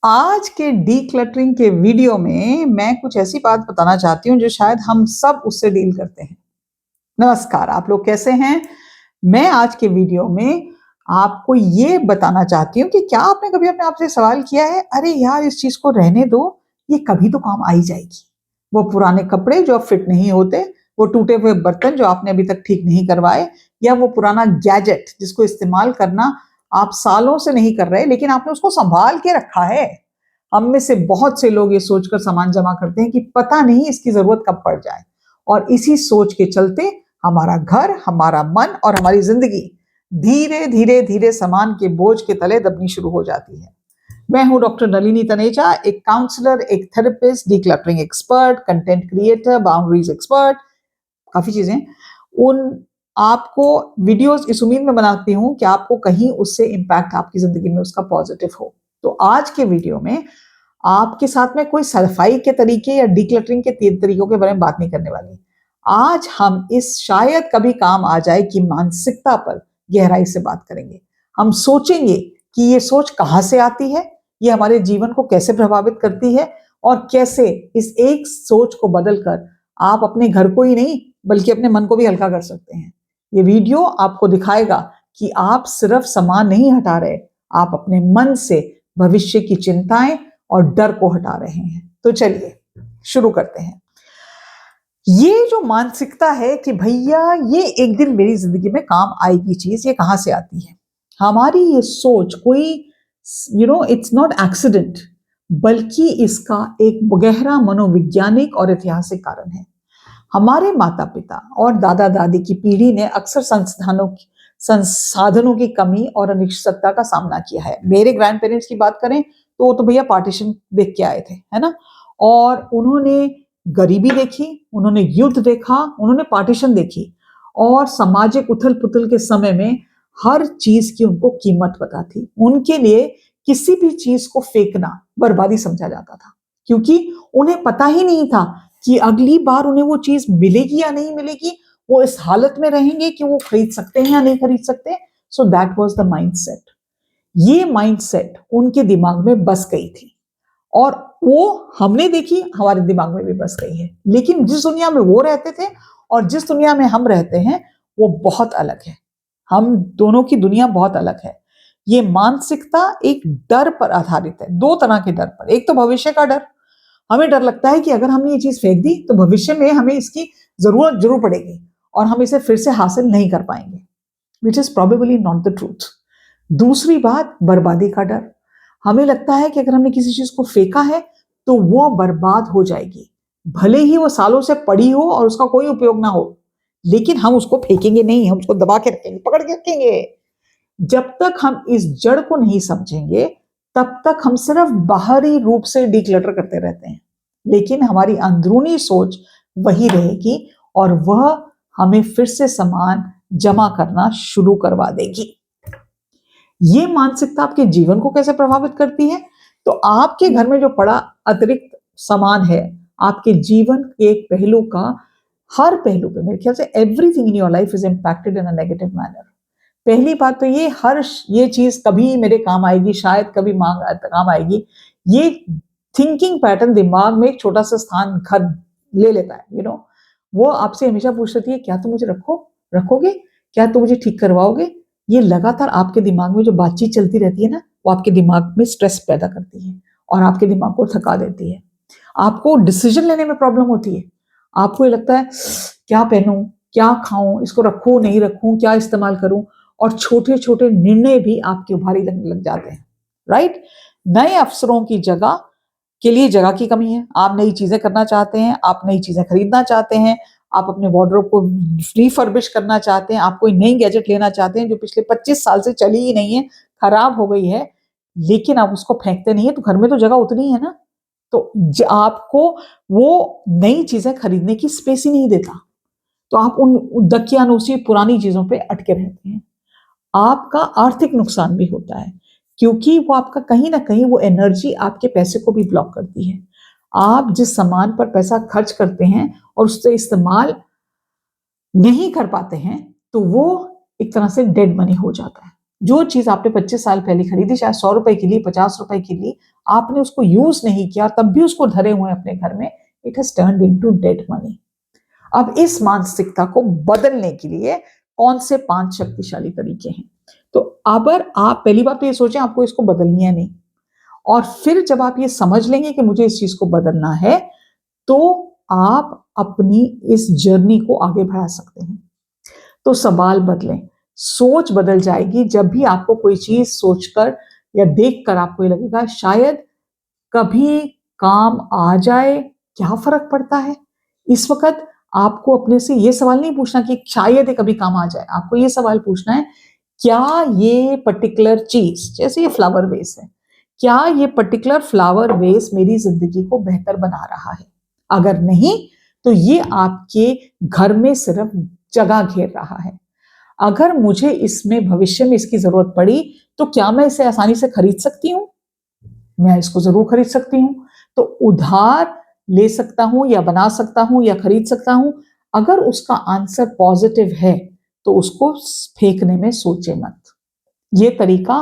आज के डीक्लटरिंग के वीडियो में मैं कुछ ऐसी बात बताना चाहती हूँ जो शायद हम सब उससे डील करते हैं। नमस्कार, आप लोग कैसे हैं? मैं आज के वीडियो में आपको ये बताना चाहती हूँ कि क्या आपने कभी अपने आप से सवाल किया है, अरे यार इस चीज को रहने दो, ये कभी तो काम आ ही जाएगी। वो पुराने कपड़े जो अब फिट नहीं होते, वो टूटे हुए बर्तन जो आपने अभी तक ठीक नहीं करवाए, या वो पुराना गैजेट जिसको इस्तेमाल करना आप सालों से नहीं कर रहे लेकिन आपने उसको संभाल के रखा है। हम में से बहुत से लोग ये सोचकर सामान जमा करते हैं कि पता नहीं इसकी जरूरत कब पड़ जाए, और इसी सोच के चलते हमारा घर, हमारा मन और हमारी जिंदगी धीरे धीरे धीरे सामान के बोझ के तले दबनी शुरू हो जाती है। मैं हूं डॉक्टर नलिनी तनेजा, एक काउंसलर, एक therapist, decluttering expert, content creator, boundaries expert, काफी चीजें। उन आपको वीडियोस इस उम्मीद में बनाती हूं कि आपको कहीं उससे इम्पैक्ट आपकी जिंदगी में उसका पॉजिटिव हो। तो आज के वीडियो में आपके साथ में कोई सफाई के तरीके या डीक्लटरिंग के तरीकों के बारे में बात नहीं करने वाली। आज हम इस शायद कभी काम आ जाए कि मानसिकता पर गहराई से बात करेंगे। हम सोचेंगे कि ये सोच कहां से आती है, ये हमारे जीवन को कैसे प्रभावित करती है, और कैसे इस एक सोच को बदलकर आप अपने घर को ही नहीं बल्कि अपने मन को भी हल्का कर सकते हैं। ये वीडियो आपको दिखाएगा कि आप सिर्फ सामान नहीं हटा रहे, आप अपने मन से भविष्य की चिंताएं और डर को हटा रहे हैं। तो चलिए शुरू करते हैं। ये जो मानसिकता है कि भैया ये एक दिन मेरी जिंदगी में काम आएगी चीज, ये कहां से आती है? हमारी ये सोच कोई इट्स नॉट एक्सीडेंट, बल्कि इसका एक गहरा मनोवैज्ञानिक और ऐतिहासिक कारण है। हमारे माता पिता और दादा दादी की पीढ़ी ने अक्सर संसाधनों की कमी और अनिश्चितता का सामना किया है। मेरे ग्रैंड पेरेंट्स की बात करें तो वो तो भैया पार्टीशन देख के आए थे, है ना? और उन्होंने गरीबी देखी, उन्होंने युद्ध देखा, उन्होंने पार्टीशन देखी, और सामाजिक उथल पुथल के समय में हर चीज की उनको कीमत पता थी। उनके लिए किसी भी चीज को फेंकना बर्बादी समझा जाता था, क्योंकि उन्हें पता ही नहीं था कि अगली बार उन्हें वो चीज मिलेगी या नहीं मिलेगी, वो इस हालत में रहेंगे कि वो खरीद सकते हैं या नहीं खरीद सकते। So that was the mindset. ये माइंडसेट उनके दिमाग में बस गई थी, और वो हमने देखी, हमारे दिमाग में भी बस गई है। लेकिन जिस दुनिया में वो रहते थे और जिस दुनिया में हम रहते हैं वो बहुत अलग है। हम दोनों की दुनिया बहुत अलग है। ये मानसिकता एक डर पर आधारित है, दो तरह के डर पर। एक तो भविष्य का डर, हमें डर लगता है कि अगर हमने ये चीज फेंक दी तो भविष्य में हमें इसकी जरूरत जरूर पड़ेगी और हम इसे फिर से हासिल नहीं कर पाएंगे, which is probably not the truth. दूसरी बात, बर्बादी का डर। हमें लगता है कि अगर हमने किसी चीज को फेंका है तो वो बर्बाद हो जाएगी, भले ही वो सालों से पड़ी हो और उसका कोई उपयोग ना हो, लेकिन हम उसको फेंकेंगे नहीं, हम उसको दबा के रखेंगे, पकड़ के रखेंगे। जब तक हम इस जड़ को नहीं समझेंगे तब तक हम सिर्फ बाहरी रूप से डिक्लटर करते रहते हैं, लेकिन हमारी अंदरूनी सोच वही रहेगी और वह हमें फिर से सामान जमा करना शुरू करवा देगी। ये मानसिकता आपके जीवन को कैसे प्रभावित करती है? तो आपके घर में जो पड़ा अतिरिक्त सामान है, आपके जीवन के एक पहलू का, हर पहलू पे, मेरे ख्याल से everything in your life is impacted in a negative manner. पहली बात तो ये चीज कभी मेरे काम आएगी, शायद कभी काम आएगी, ये थिंकिंग पैटर्न दिमाग में एक छोटा सा स्थान घर ले लेता है। वो आपसे हमेशा पूछ रही है, क्या तुम मुझे रखोगे, क्या तुम मुझे ठीक करवाओगे? ये लगातार आपके दिमाग में जो बातचीत चलती रहती है ना, वो आपके दिमाग में स्ट्रेस पैदा करती है और आपके दिमाग को थका देती है। आपको डिसीजन लेने में प्रॉब्लम होती है। आपको ये लगता है, क्या पहनूं, क्या खाऊं, इसको रखूं नहीं रखूं, क्या इस्तेमाल करूं, और छोटे छोटे निर्णय भी आपके भारी लगने लग जाते हैं। राइट? नए अवसरों की जगह के लिए जगह की कमी है। आप नई चीजें करना चाहते हैं, आप नई चीजें खरीदना चाहते हैं, आप अपने वार्डरोब को रिफर्बिश करना चाहते हैं, आप कोई नई गैजेट लेना चाहते हैं जो पिछले 25 साल से चली ही नहीं है, खराब हो गई है, लेकिन आप उसको फेंकते नहीं है, तो घर में तो जगह उतनी ही है ना। तो आपको वो नई चीजें खरीदने की स्पेस ही नहीं देता, तो आप उन दकियानूसी पुरानी चीजों पे अटके रहते हैं। आपका आर्थिक नुकसान भी होता है, क्योंकि वो आपका कहीं ना कहीं वो एनर्जी आपके पैसे को भी ब्लॉक करती है। आप जिस सामान पर पैसा खर्च करते हैं और उससे इस्तेमाल नहीं कर पाते हैं, तो वो एक तरह से डेड मनी हो जाता है। जो चीज आपने 25 साल पहले खरीदी, चाहे 100 रुपए की ली, 50 रुपए की ली, आपने उसको यूज नहीं किया तब भी उसको धरे हुए अपने घर में, it has turned into dead money. अब इस मानसिकता को बदलने के लिए कौन से 5 शक्तिशाली तरीके हैं? तो अगर आप पहली बात तो ये सोचें आपको इसको बदलनी है नहीं, और फिर जब आप ये समझ लेंगे कि मुझे इस चीज को बदलना है, तो आप अपनी इस जर्नी को आगे बढ़ा सकते हैं। तो सवाल बदलें, सोच बदल जाएगी जब भी आपको कोई चीज सोचकर या देखकर आपको ये लगेगा शायद कभी काम आ जाए, क्या फर्क पड़ता है। इस वक्त आपको अपने से ये सवाल नहीं पूछना कि शायद ये कभी काम आ जाए, आपको ये सवाल पूछना है क्या ये पर्टिकुलर चीज, जैसे ये फ्लावर वेस है, क्या ये पर्टिकुलर फ्लावर वेस मेरी जिंदगी को बेहतर बना रहा है? अगर नहीं, तो ये आपके घर में सिर्फ जगह घेर रहा है। अगर मुझे इसमें भविष्य में इसकी जरूरत पड़ी, तो क्या मैं इसे आसानी से खरीद सकती हूँ? मैं इसको जरूर खरीद सकती हूँ। तो उधार ले सकता हूँ या बना सकता हूँ या खरीद सकता हूँ। अगर उसका आंसर पॉजिटिव है, तो उसको फेंकने में सोचे मत। ये तरीका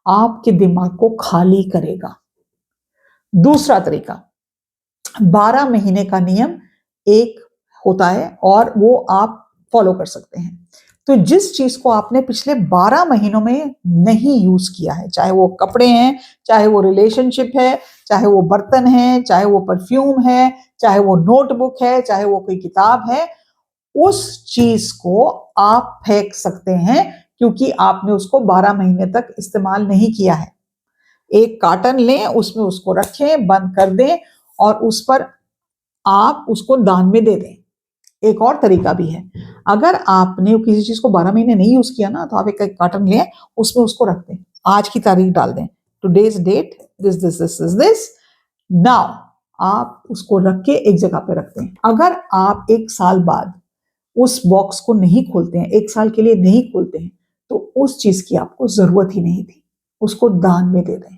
आपके दिमाग को खाली करेगा। दूसरा तरीका, 12 महीने का नियम एक होता है और वो आप फॉलो कर सकते हैं। तो जिस चीज को आपने पिछले 12 महीनों में नहीं यूज किया है, चाहे वो कपड़े हैं, चाहे वो रिलेशनशिप है, चाहे वो बर्तन है, चाहे वो परफ्यूम है, चाहे वो नोटबुक है, चाहे वो कोई किताब है, उस चीज को आप फेंक सकते हैं क्योंकि आपने उसको 12 महीने तक इस्तेमाल नहीं किया है। एक कार्टन लें, उसमें उसको रखें, बंद कर दें और उस पर आप उसको दान में दे दें। एक और तरीका भी है, अगर आपने किसी चीज को 12 महीने नहीं यूज किया ना, तो आप एक कार्टन लें, उसमें उसको रख दें, आज की तारीख डाल दें, today's date this this this this this, now आप उसको रख के एक जगह पे रखते हैं। अगर आप एक साल बाद उस बॉक्स को नहीं खोलते हैं, एक साल के लिए नहीं खोलते हैं, तो उस चीज की आपको जरूरत ही नहीं थी, उसको दान में दे दें।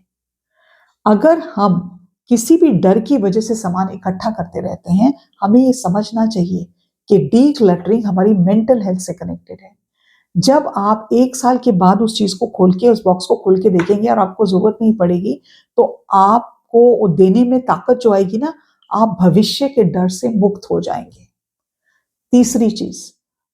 अगर हम किसी भी डर की वजह से सामान इकट्ठा करते रहते हैं, हमें ये समझना चाहिए कि डी क्लटरिंग हमारी मेंटल हेल्थ से कनेक्टेड है। जब आप एक साल के बाद उस चीज को खोल के, उस बॉक्स को खोल के देखेंगे और आपको जरूरत नहीं पड़ेगी, तो आपको देने में ताकत जो आएगी ना, आप भविष्य के डर से मुक्त हो जाएंगे। तीसरी चीज,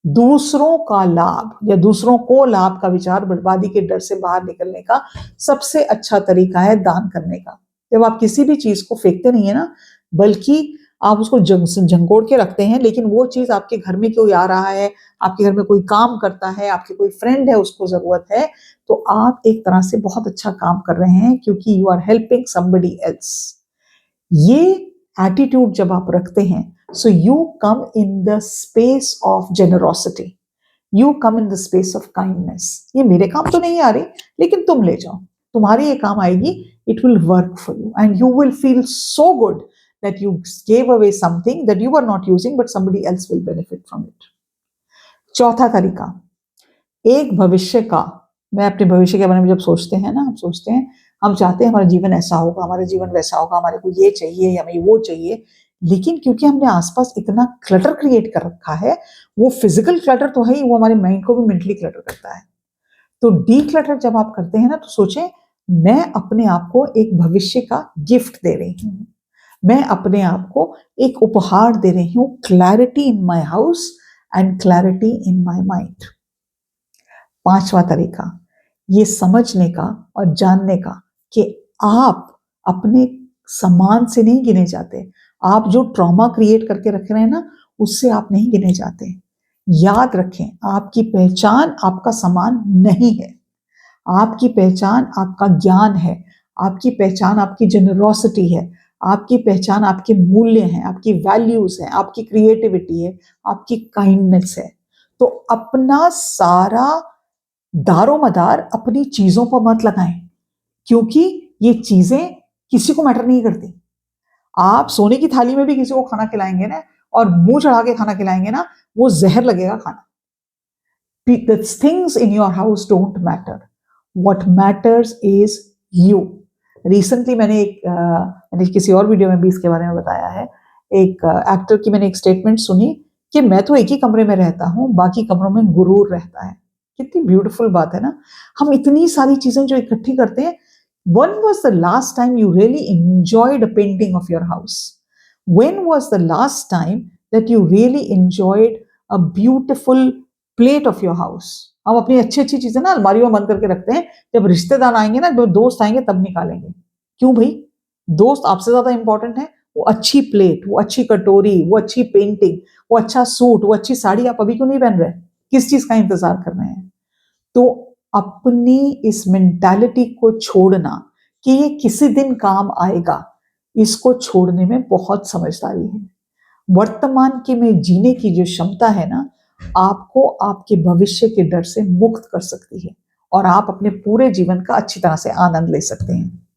दूसरों का लाभ या दूसरों को लाभ का विचार, बर्बादी के डर से बाहर निकलने का सबसे अच्छा तरीका है दान करने का। जब आप किसी भी चीज को फेंकते नहीं है ना, बल्कि आप उसको झंगोड़ के रखते हैं, लेकिन वो चीज आपके घर में कोई आ रहा है, आपके घर में कोई काम करता है, आपके कोई फ्रेंड है, उसको जरूरत है, तो आप एक तरह से बहुत अच्छा काम कर रहे हैं क्योंकि you are helping somebody else. ये एटीट्यूड जब आप रखते हैं, so you come in the space of generosity, you come in the space of kindness। ये मेरे काम तो नहीं आ रही, लेकिन तुम ले जाओ, तुम्हारे ये काम आएगी, it will work for you and you will feel so good that you gave away something that you were not using but somebody else will benefit from it। चौथा तरीका, एक भविष्य का, मैं अपने भविष्य के बारे में जब सोचते हैं ना, हम सोचते हैं, हम चाहते हैं हमारा जीवन ऐसा होगा, हमारा जीवन वैसा होगा, हमारे को ये चाहिए, हमें वो चाहिए, लेकिन क्योंकि हमने आसपास इतना क्लटर क्रिएट कर रखा है, वो फिजिकल क्लटर तो है ही, वो हमारे माइंड को भी मेंटली क्लटर करता है। तो डी क्लटर जब आप करते हैं ना, तो सोचें मैं अपने आप को एक भविष्य का गिफ्ट दे रही हूँ, मैं अपने आप को एक उपहार दे रही हूँ, clarity in my house and clarity in my mind. पांचवा तरीका, ये समझने का और जानने का कि आप अपने सम्मान से नहीं गिने जाते, आप जो ट्रॉमा क्रिएट करके रख रहे हैं ना, उससे आप नहीं गिने जाते। याद रखें, आपकी पहचान आपका सम्मान नहीं है, आपकी पहचान आपका ज्ञान है, आपकी पहचान आपकी जेनरोसिटी है, आपकी पहचान आपके मूल्य हैं, आपकी वैल्यूज हैं, आपकी क्रिएटिविटी है, आपकी काइंडनेस है। तो अपना सारा दारोमदार अपनी चीजों पर मत लगाएं, क्योंकि ये चीजें किसी को मैटर नहीं करती। आप सोने की थाली में भी किसी को खाना खिलाएंगे ना, और मुंह चढ़ा के खाना खिलाएंगे ना, वो जहर लगेगा खाना। The things in your house don't matter. What matters is you. Recently मैंने किसी और वीडियो में भी इसके बारे में बताया है, एक एक्टर की मैंने एक स्टेटमेंट सुनी कि मैं तो एक ही कमरे में रहता हूं, बाकी कमरों में गुरूर रहता है। कितनी ब्यूटीफुल बात है ना। हम इतनी सारी चीजें जो इकट्ठी करते हैं। When was the last time you really enjoyed a painting of your house? When was the last time that you really enjoyed a beautiful plate of your house? हम अपनी अच्छी अच्छी चीजें ना अलमारी में बंद करके रखते हैं, जब रिश्तेदार आएंगे ना, जो दोस्त आएंगे तब निकालेंगे। क्यों भाई? दोस्त आपसे ज्यादा इंपॉर्टेंट है। वो अच्छी प्लेट, वो अच्छी कटोरी, वो अच्छी पेंटिंग, वो अच्छा सूट, वो अच्छी साड़ी आप अभी क्यों नहीं पहन रहे? किस चीज का इंतजार कर रहे हैं? तो अपनी इस मेंटालिटी को छोड़ना कि ये किसी दिन काम आएगा, इसको छोड़ने में बहुत समझदारी है। वर्तमान के में जीने की जो क्षमता है ना, आपको आपके भविष्य के डर से मुक्त कर सकती है और आप अपने पूरे जीवन का अच्छी तरह से आनंद ले सकते हैं।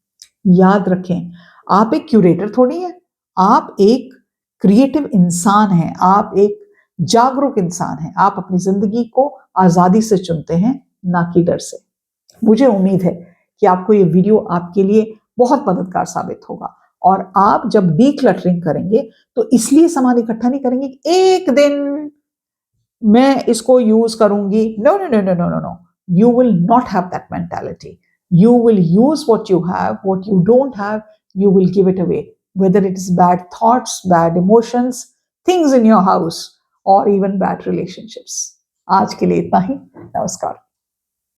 याद रखें, आप एक क्यूरेटर थोड़ी हैं, आप एक क्रिएटिव इंसान हैं, आप एक जागरूक इंसान हैं। आप अपनी जिंदगी को आजादी से चुनते हैं, ना कि डर से। मुझे उम्मीद है कि आपको ये वीडियो आपके लिए बहुत मददगार साबित होगा और आप जब डीक्लटरिंग करेंगे तो इसलिए सामान इकट्ठा नहीं करेंगे कि एक दिन मैं इसको यूज करूंगी। No no no no no no no, you will not have that mentality. You will use what you have, what you don't have, you will give it away. Whether it is bad thoughts, bad emotions, things in your house, or even bad relationships. आज के लिए इतना ही। नमस्कार।